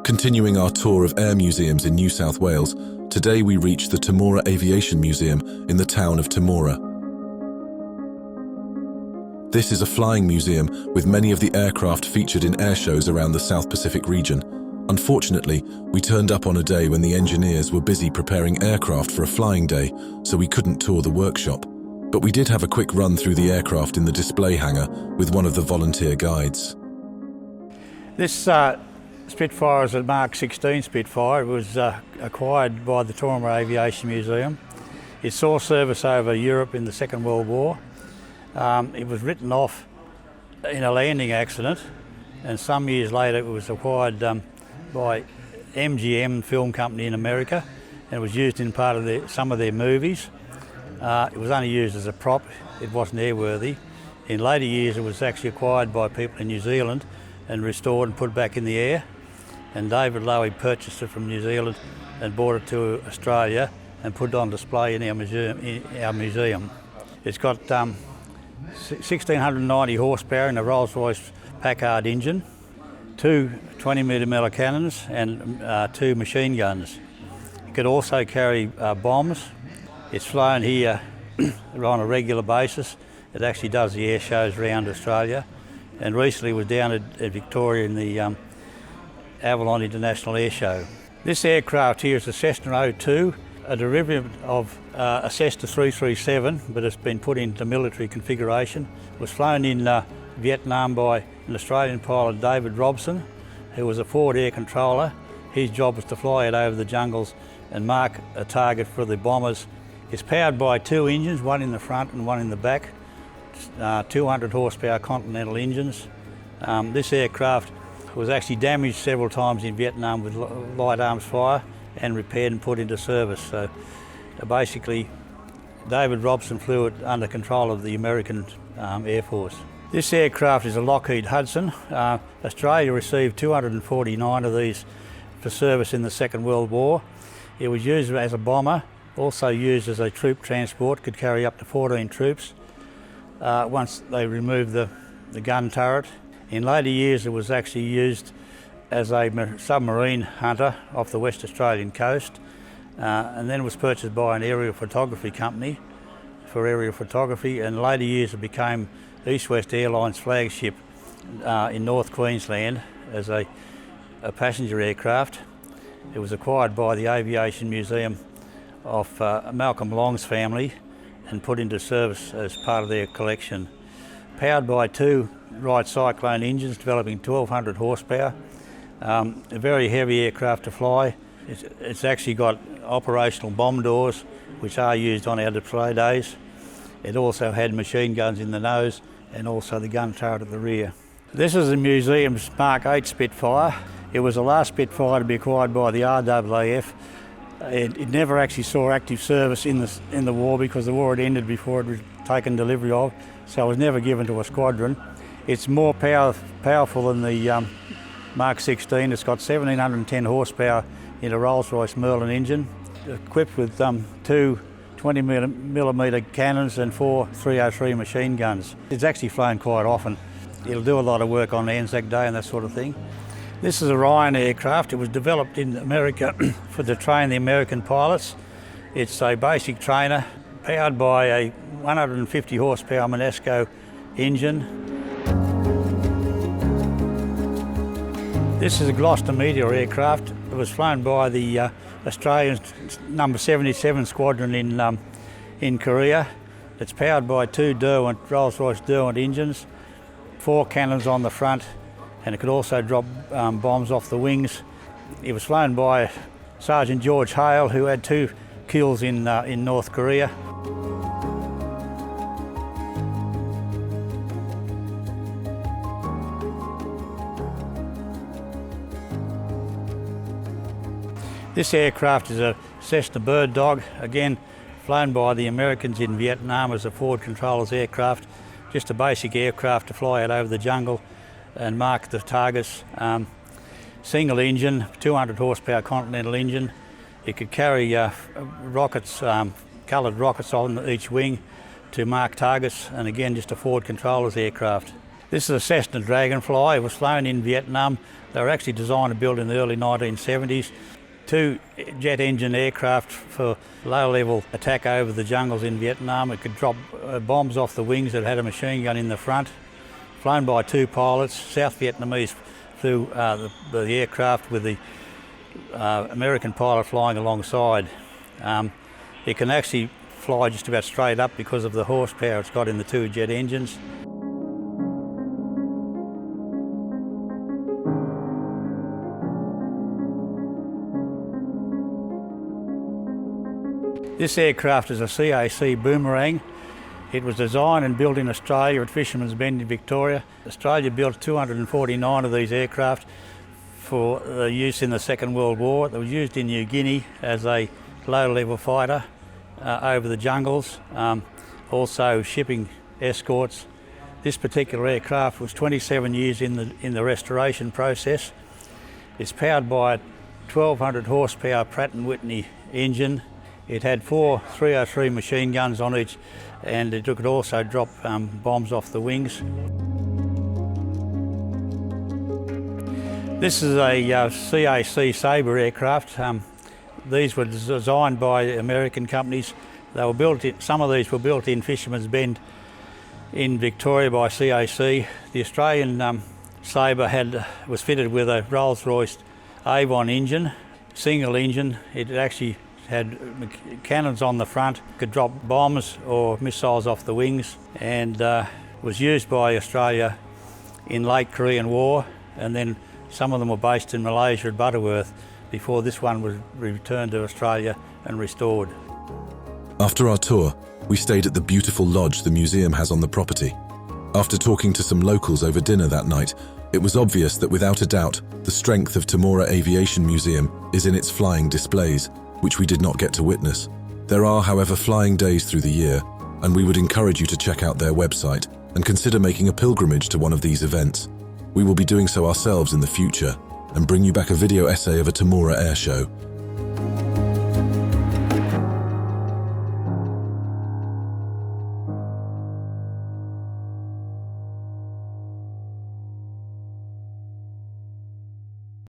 Continuing our tour of air museums in New South Wales, today we reach the Temora Aviation Museum in the town of Temora. This is a flying museum with many of the aircraft featured in air shows around the South Pacific region. Unfortunately, we turned up on a day when the engineers were busy preparing aircraft for a flying day, so we couldn't tour the workshop. But we did have a quick run through the aircraft in the display hangar with one of the volunteer guides. This Spitfire is a Mark 16 Spitfire. It was acquired by the Temora Aviation Museum. It saw service over Europe in the Second World War. It was written off in a landing accident, and some years later it was acquired by MGM Film Company in America, and it was used in part of some of their movies. It was only used as a prop. It wasn't airworthy. In later years it was actually acquired by people in New Zealand and restored and put back in the air. And David Lowy purchased it from New Zealand and brought it to Australia and put it on display in our museum. It's got 1,690 horsepower in a Rolls-Royce Packard engine, two 20mm cannons and two machine guns. It could also carry bombs. It's flown here on a regular basis. It actually does the air shows around Australia, and recently was down at Victoria in the Avalon International Air Show. This aircraft here is a Cessna 02, a derivative of a Cessna 337, but it's been put into military configuration. It was flown in Vietnam by an Australian pilot, David Robson, who was a forward air controller. His job was to fly it over the jungles and mark a target for the bombers. It's powered by two engines, one in the front and one in the back, 200 horsepower Continental engines. This aircraft was actually damaged several times in Vietnam with light arms fire and repaired and put into service. So basically, David Robson flew it under control of the American Air Force. This aircraft is a Lockheed Hudson. Australia received 249 of these for service in the Second World War. It was used as a bomber, also used as a troop transport, could carry up to 14 troops once they removed the gun turret. In later years it was actually used as a submarine hunter off the West Australian coast, and then it was purchased by an aerial photography company for aerial photography, and in later years it became East West Airlines flagship in North Queensland as a passenger aircraft. It was acquired by the Aviation Museum of Malcolm Long's family and put into service as part of their collection. Powered by two Wright Cyclone engines developing 1,200 horsepower. A very heavy aircraft to fly. It's actually got operational bomb doors, which are used on our display days. It also had machine guns in the nose and also the gun turret at the rear. This is the museum's Mark 8 Spitfire. It was the last Spitfire to be acquired by the RWAF. It never actually saw active service in the war because the war had ended before it was taken delivery of, so it was never given to a squadron. It's more powerful than the Mark 16. It's got 1,710 horsepower in a Rolls-Royce Merlin engine, equipped with two 20mm cannons and four 303 machine guns. It's actually flown quite often. It'll do a lot of work on Anzac Day and that sort of thing. This is a Ryan aircraft. It was developed in America to train the American pilots. It's a basic trainer powered by a 150 horsepower Monesco engine. This is a Gloucester Meteor aircraft. It was flown by the Australian number 77 squadron in Korea. It's powered by two Rolls-Royce Derwent engines, four cannons on the front, and it could also drop bombs off the wings. It was flown by Sergeant George Hale, who had two kills in North Korea. This aircraft is a Cessna Bird Dog, again flown by the Americans in Vietnam as a forward controller's aircraft, just a basic aircraft to fly out over the jungle and mark the targets. Single engine, 200 horsepower Continental engine. It could carry rockets, coloured rockets on each wing to mark targets, and again just a forward controller's aircraft. This is a Cessna Dragonfly. It was flown in Vietnam. They were actually designed and built in the early 1970s. Two jet engine aircraft for low-level attack over the jungles in Vietnam. It could drop bombs off the wings that had a machine gun in the front. Flown by two pilots. South Vietnamese flew the aircraft with the American pilot flying alongside. It can actually fly just about straight up because of the horsepower it's got in the two jet engines. This aircraft is a CAC Boomerang. It was designed and built in Australia at Fisherman's Bend in Victoria. Australia built 249 of these aircraft for use in the Second World War. They were used in New Guinea as a low-level fighter over the jungles, also shipping escorts. This particular aircraft was 27 years in the restoration process. It's powered by a 1200 horsepower Pratt & Whitney engine. It had 4 303 machine guns on each, and it could also drop bombs off the wings. This is a CAC Sabre aircraft. These were designed by American companies. They were built some of these were built in Fisherman's Bend in Victoria by CAC. The Australian Sabre was fitted with a Rolls-Royce Avon engine, single engine. It actually had cannons on the front, could drop bombs or missiles off the wings, and was used by Australia in late Korean War, and then some of them were based in Malaysia at Butterworth before this one was returned to Australia and restored. After our tour, we stayed at the beautiful lodge the museum has on the property. After talking to some locals over dinner that night, it was obvious that without a doubt, the strength of Temora Aviation Museum is in its flying displays, which we did not get to witness. There are, however, flying days through the year, and we would encourage you to check out their website and consider making a pilgrimage to one of these events. We will be doing so ourselves in the future and bring you back a video essay of a Temora air show